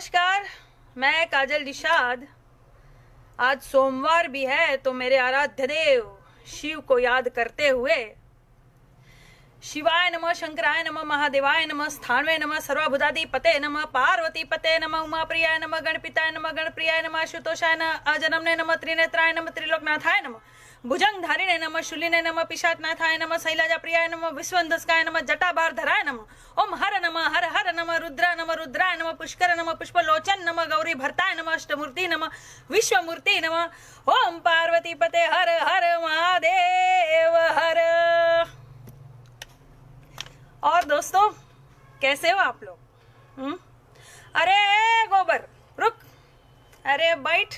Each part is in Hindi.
नमस्कार, मैं काजल निषाद। आज सोमवार भी है तो मेरे आराध्य देव शिव को याद करते हुए शिवाय नमः, शंकराय नमः, महादेवाय नमः, स्थानवे नमः, सर्वभूताधिपते नमः, पार्वती पते नमः, उमाप्रियाय नमः, गणपिताय नमः, गणप्रियाय नमः, आशुतोषाय नमः, अजनमने नमः, त्रिनेत्राय नमः, त्रिलोकनाथाय नमः, भुजंगधारिणे नमः, शूलिने नमः, पिशाचनाथाय नमः, शैलजाप्रियाय नमः, विश्वंधस्काय नमः, जटाभारधराय नमः, ओम हर नमः, हर हर नमः, रुद्राय नमः, पुष्कर नमः, पुष्पलोचन नमः, गौरी भरताय नमः, अष्टमूर्ति नमः, विश्वमूर्ति नमः, ओम पार्वती पते हर हर महादेव हर। और दोस्तों, कैसे हो आप लोग? अरे गोबर रुक, अरे बैठ,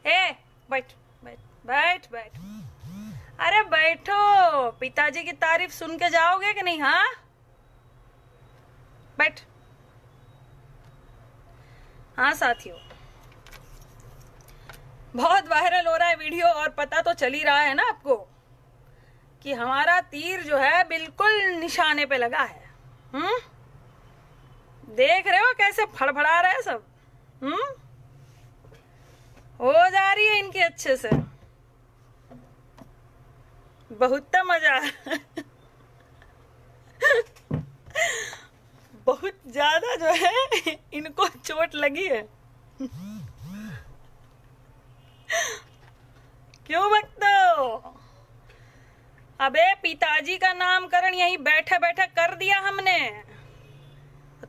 बैठ बैठ बैठ बैठ, अरे बैठो, पिताजी की तारीफ सुन के जाओगे कि नहीं? हाँ, बैठ। हाँ साथियों, बहुत वायरल हो रहा है वीडियो और पता तो चल ही रहा है ना आपको कि हमारा तीर जो है बिल्कुल निशाने पे लगा है। देख रहे हो कैसे फड़फड़ा रहे हैं सब? हो जा रही है इनकी अच्छे से, बहुत मजा बहुत ज्यादा जो है इनको चोट लगी है। क्यों भक्तो? अबे पिताजी का नामकरण यहीं बैठे बैठे कर दिया हमने,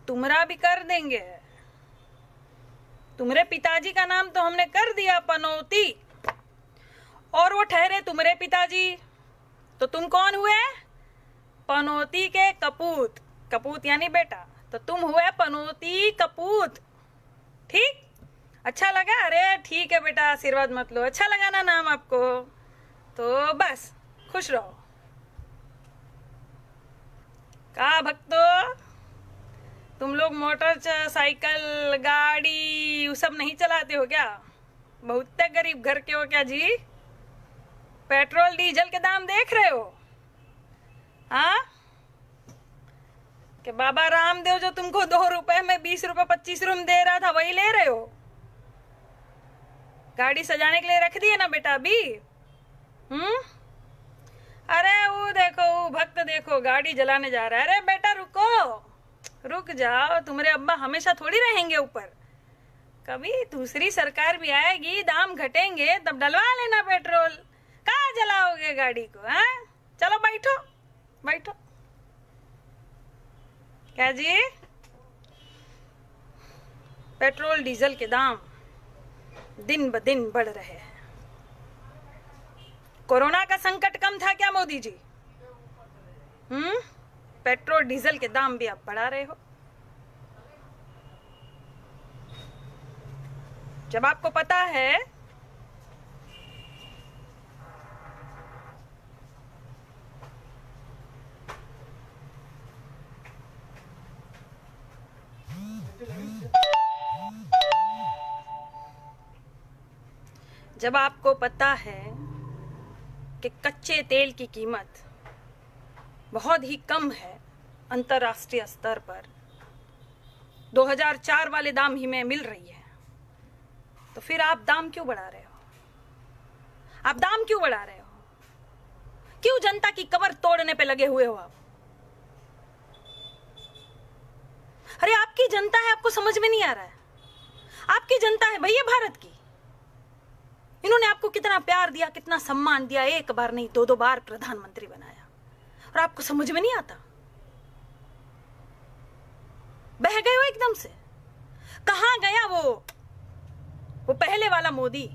तुम्हारा भी कर देंगे। तुम्हारे पिताजी का नाम तो हमने कर दिया पनौती, और वो ठहरे तुम्हारे पिताजी, तो तुम कौन हुए? पनौती के कपूत। कपूत यानी बेटा, तो तुम हुए पनौती कपूत। ठीक? अच्छा लगा? अरे ठीक है बेटा, आशीर्वाद मत लो। अच्छा लगा ना नाम आपको? तो बस खुश रहो। का भक्तो, तुम लोग मोटर साइकिल गाड़ी वो सब नहीं चलाते हो क्या? बहुत गरीब घर के हो क्या जी? पेट्रोल डीजल के दाम देख रहे हो? हाँ, कि बाबा रामदेव जो तुमको 2 रुपए में 20 रुपए 25 रुपए दे रहा था वही ले रहे हो? गाड़ी सजाने के लिए रख दिए ना बेटा अभी? अरे वो देखो, वो भक्त देखो गाड़ी जलाने जा रहा है। अरे बेटा रुको, रुक जाओ, तुम्हारे अब्बा हमेशा थोड़ी रहेंगे ऊपर। कभी दूसरी सरकार भी आएगी, दाम घटेंगे, तब डलवा लेना पेट्रोल। कहाँ जलाओगे गाड़ी को? हाँ, चलो बैठो बैठो। क्या जी? पेट्रोल डीजल के दाम दिन ब दिन बढ़ रहे हैं। कोरोना का संकट कम था क्या मोदी जी? पेट्रोल डीजल के दाम भी आप बढ़ा रहे हो। जब आपको पता है कि कच्चे तेल की कीमत बहुत ही कम है अंतरराष्ट्रीय स्तर पर, 2004 वाले दाम ही में मिल रही है, तो फिर आप दाम क्यों बढ़ा रहे हो? आप दाम क्यों बढ़ा रहे हो? क्यों जनता की कमर तोड़ने पे लगे हुए हो आप? अरे आपकी जनता है, आपको समझ में नहीं आ रहा है? आपकी जनता है भैया भारत की। इन्होंने आपको कितना प्यार दिया, कितना सम्मान दिया, एक बार नहीं 2-2 बार प्रधानमंत्री बनाया, और आपको समझ में नहीं आता? बह गए हो एकदम से। कहां गया वो पहले वाला मोदी?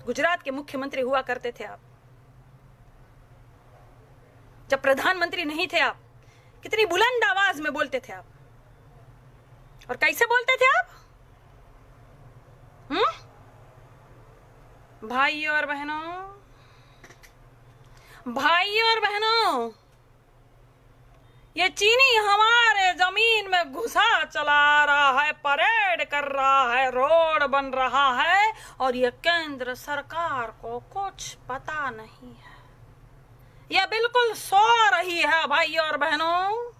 गुजरात के मुख्यमंत्री हुआ करते थे आप, जब प्रधानमंत्री नहीं थे आप, कितनी बुलंद आवाज में बोलते थे आप। और कैसे बोलते थे आप? भाइयों और बहनों, ये चीनी हमारे जमीन में घुसा चला रहा है, परेड कर रहा है, रोड बन रहा है, और ये केंद्र सरकार को कुछ पता नहीं है। ये बिल्कुल सो रही है भाइयों और बहनों।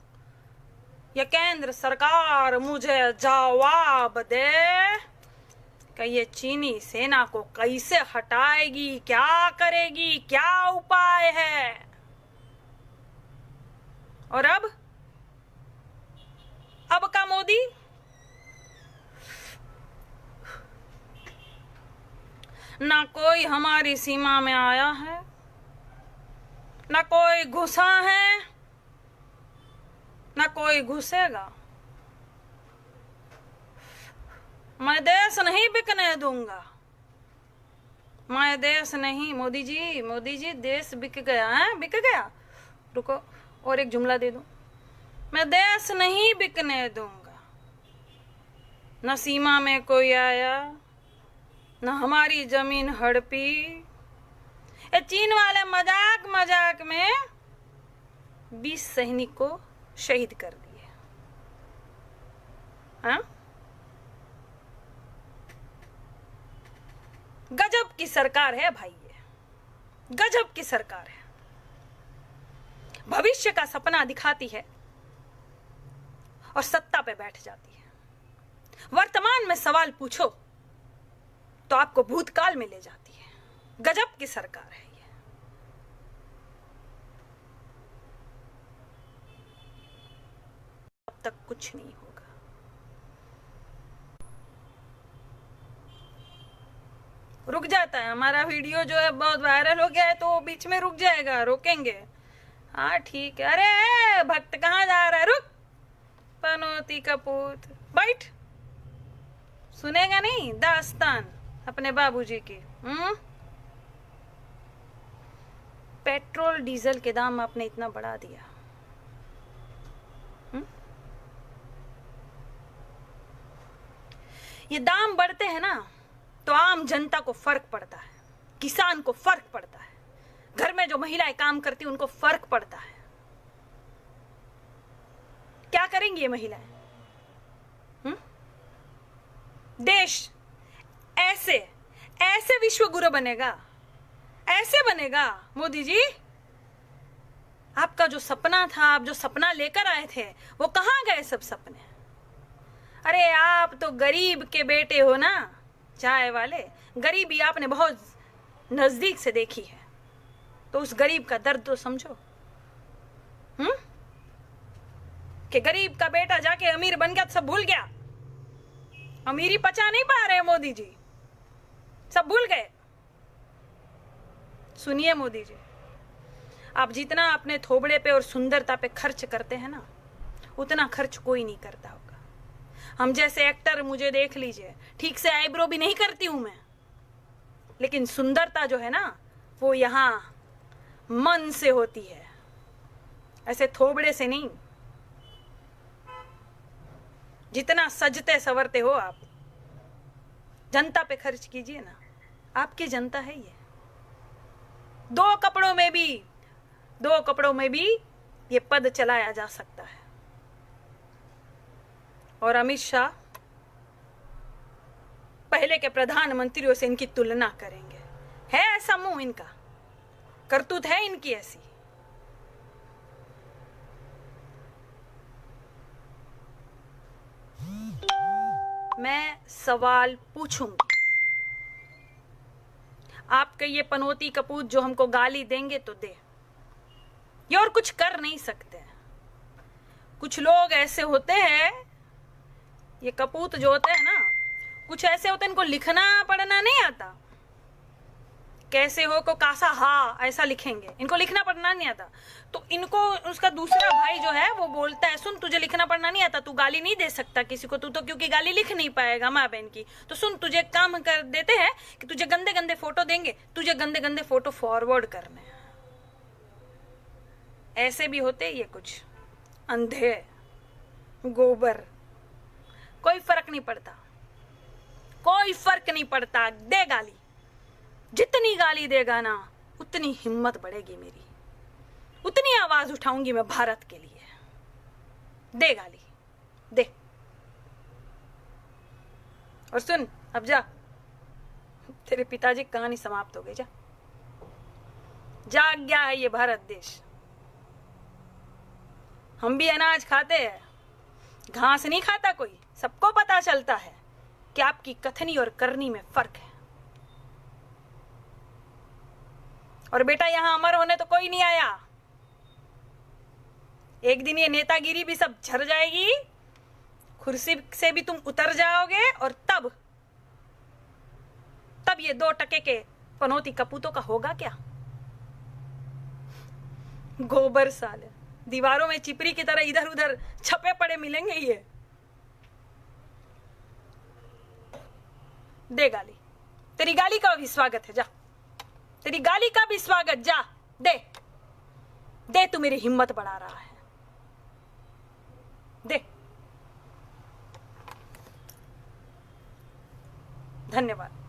ये केंद्र सरकार मुझे जवाब दे कि ये चीनी सेना को कैसे हटाएगी, क्या करेगी, क्या उपाय है। और अब का मोदी ना कोई हमारी सीमा में आया है, ना कोई घुसा है, ना कोई घुसेगा। मैं देश नहीं बिकने दूंगा, मैं देश नहीं। मोदी जी देश बिक गया है, बिक गया। रुको और एक जुमला दे दूं, मैं देश नहीं बिकने दूंगा। न सीमा में कोई आया, न हमारी जमीन हड़पी। ये चीन वाले मजाक मजाक में 20 सैनिक को शहीद कर दिए। हाँ, गजब की सरकार है भाई, ये गजब की सरकार है। भविष्य का सपना दिखाती है और सत्ता पे बैठ जाती है। वर्तमान में सवाल पूछो तो आपको भूतकाल में ले जाती है। गजब की सरकार है ये। अब तक कुछ नहीं होगा। रुक जाता है हमारा वीडियो जो है, बहुत वायरल हो गया है तो बीच में रुक जाएगा, रोकेंगे। हाँ ठीक है। अरे भक्त कहाँ जा रहा है, रुक। पनौती का पूत बैठ, सुनेगा नहीं दास्तान अपने बाबूजी की। पेट्रोल डीजल के दाम आपने इतना बढ़ा दिया। ये दाम बढ़ते हैं ना तो आम जनता को फर्क पड़ता है, किसान को फर्क पड़ता है, घर में जो महिलाएं काम करती उनको फर्क पड़ता है। क्या करेंगी ये महिलाएं? देश ऐसे ऐसे विश्व गुरु बनेगा, ऐसे बनेगा। मोदी जी, आपका जो सपना था, आप जो सपना लेकर आए थे, वो कहां गए सब सपने? अरे आप तो गरीब के बेटे हो ना, चाय वाले। गरीबी आपने बहुत नजदीक से देखी है, तो उस गरीब का दर्द तो समझो। कि गरीब का बेटा जाके अमीर बन गया तो सब भूल गया। अमीरी पचा नहीं पा रहे मोदी जी, सब भूल गए। सुनिए मोदी जी, आप जितना अपने थोबड़े पे और सुंदरता पे खर्च करते हैं ना, उतना खर्च कोई नहीं करता होगा। हम जैसे एक्टर, मुझे देख लीजिए, ठीक से आईब्रो भी नहीं करती हूं मैं, लेकिन सुंदरता जो है ना वो यहां मन से होती है, ऐसे थोबड़े से नहीं। जितना सजते संवरते हो आप, जनता पे खर्च कीजिए ना, आपकी जनता है ये। दो कपड़ों में भी ये पद चलाया जा सकता है। और अमित शाह पहले के प्रधानमंत्रियों से इनकी तुलना करेंगे। है ऐसा मुंह इनका, करतूत है इनकी ऐसी। मैं सवाल पूछूंगी, आपके ये पनौती कपूत जो हमको गाली देंगे तो दे, ये और कुछ कर नहीं सकते। कुछ लोग ऐसे होते हैं, ये कपूत जो होते हैं ना, कुछ ऐसे होते हैं, इनको लिखना पढ़ना नहीं आता। कैसे हो को कासा हा ऐसा लिखेंगे, इनको लिखना पढ़ना नहीं आता। तो इनको उसका दूसरा भाई जो है वो बोलता है, सुन तुझे लिखना पढ़ना नहीं आता, तू गाली नहीं दे सकता किसी को, तू तो क्योंकि गाली लिख नहीं पाएगा माँ बहन की। तो सुन, तुझे काम कर देते हैं कि तुझे गंदे गंदे फोटो देंगे, तुझे गंदे गंदे फोटो फॉरवर्ड करने हैं। ऐसे भी होते ये कुछ अंधे गोबर, कोई फर्क नहीं पड़ता, कोई फर्क नहीं पड़ता। दे गाली, जितनी गाली देगा ना उतनी हिम्मत बढ़ेगी मेरी, उतनी आवाज उठाऊंगी मैं भारत के लिए। दे गाली, दे। और सुन, अब जा, तेरे पिताजी की कहानी समाप्त हो गई। जा, जाग गया है ये भारत देश। हम भी अनाज खाते हैं, घास नहीं खाता कोई, सबको पता चलता है कि आपकी कथनी और करनी में फर्क है। और बेटा यहां अमर होने तो कोई नहीं आया, एक दिन ये नेतागिरी भी सब झड़ जाएगी, कुर्सी से भी तुम उतर जाओगे, और तब ये 2 टके के पनौती कपूतों का होगा क्या? गोबर साले, दीवारों में चिपरी की तरह इधर उधर छपे पड़े मिलेंगे ये। दे गाली, तेरी गाली का भी स्वागत है, जा तेरी गाली का भी स्वागत, जा दे दे, तू मेरी हिम्मत बढ़ा रहा है, दे। धन्यवाद।